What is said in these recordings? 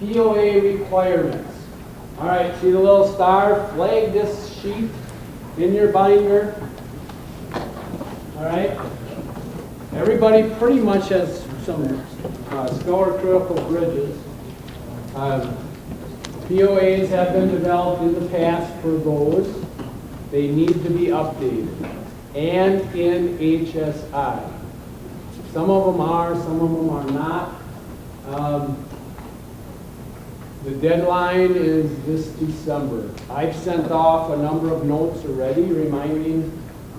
POA requirements. All right, see the little star? Flag this sheet in your binder. All right. Everybody pretty much has some scour critical bridges. POAs have been developed in the past for those. They need to be updated and in HSI. Some of them are, some of them are not. The deadline is this December. I've sent off a number of notes already reminding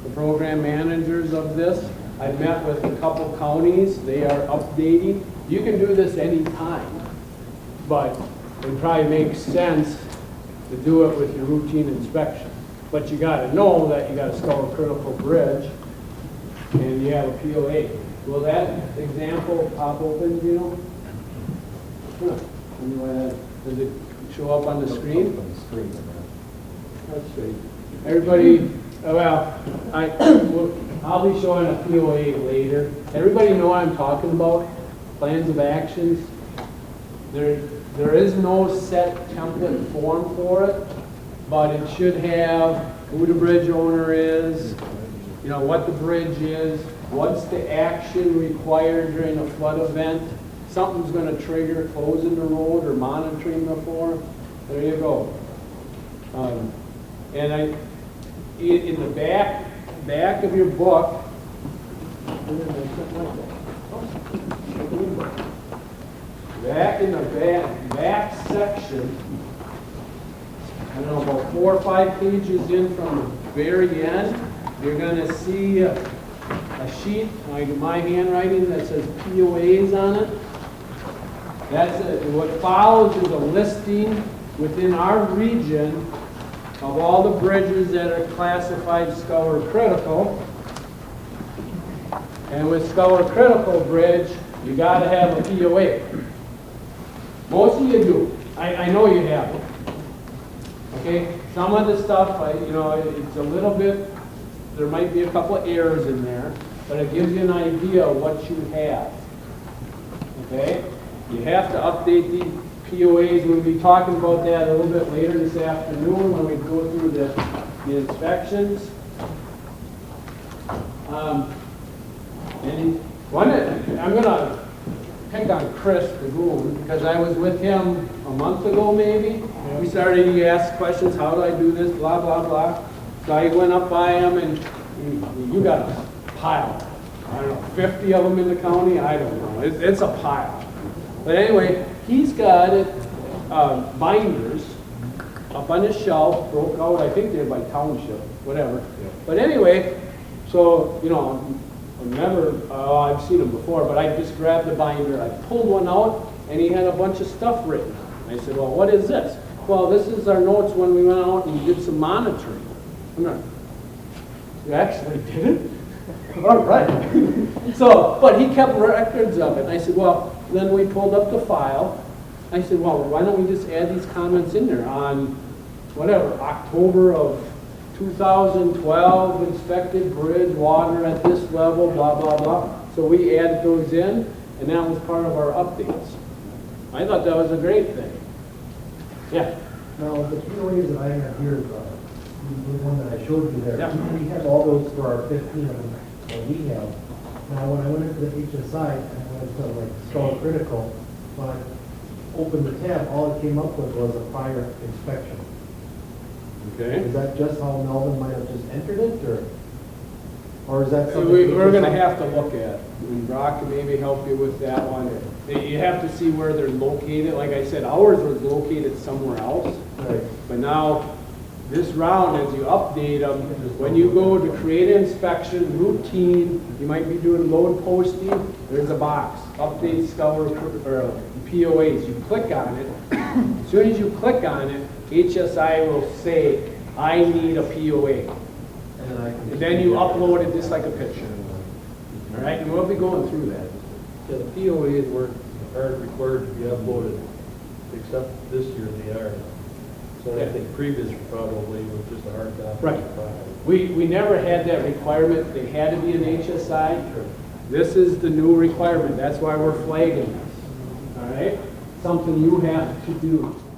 the program managers of this. I've met with a couple counties. They are updating. You can do this anytime, but it probably makes sense to do it with your routine inspection. But you got to know that you got a scour critical bridge and you have a POA. Will that example pop open, do you know? Does it show up on the screen? That's great. Everybody, well, I'll be showing a POA later. Everybody know what I'm talking about? Plans of actions. There is no set template form for it, but it should have who the bridge owner is, you know, what the bridge is, what's the action required during a flood event. Something's going to trigger closing the road or monitoring the form. There you go. And in the back of your book, back in the back section, I don't know, about 4 or 5 pages in from the very end, you're going to see a sheet, like my handwriting, that says POAs on it. That's it. What follows is a listing within our region of all the bridges that are classified scour critical. And with scour critical bridge, you got to have a POA. Most of you do. I know you have it. Okay. Some of the stuff, you know, it's a little bit. There might be a couple of errors in there, but it gives you an idea of what you have. Okay. You have to update the POAs. We'll be talking about that a little bit later this afternoon when we go through the inspections. And I'm going to pick on Chris the Goon because I was with him a month ago maybe. We started, he asked questions, how do I do this, blah, blah, blah. So I went up by him and you got a pile. I don't know, 50 of them in the county? I don't know. It's a pile. But anyway, he's got it, binders up on his shelf, broke out, I think they're by township, whatever. Yeah. But anyway, so, you know, I've seen them before, but I just grabbed the binder, I pulled one out, and he had a bunch of stuff written on it. I said, well, what is this? Well, this is our notes when we went out and did some monitoring. I'm like, you actually did it? All right. So, but he kept records of it. And I said, well, then we pulled up the file. I said, well, why don't we just add these comments in there on, whatever, October of 2012, inspected bridge, water at this level, blah, blah, blah. So we added those in, and that was part of our updates. I thought that was a great thing. Yeah? Now, the POAs that I have here, the one that I showed you there, yeah. We have all those for our 15 of them that we have. Now, when I went into the HSI, and I went to like scour critical, when I opened the tab, all it came up with was a prior inspection. Okay. Is that just how Melvin might have just entered it, or is that something? We're going to have to look at. And Brock can maybe help you with that one. You have to see where they're located. Like I said, ours was located somewhere else. Right. But now, this round, as you update them, when you go to create an inspection, routine, you might be doing load posting, there's a box, update scour or POAs. You click on it. As soon as you click on it, HSI will say, I need a POA. And then you upload it just like a picture. All right, and we'll be going through that. Yeah, the POAs aren't required to be uploaded, except this year they are. So I think previous probably was just a hard copy. Right. We never had that requirement. They had to be an HSI. Sure. This is the new requirement. That's why we're flagging this. All right? something you have to do.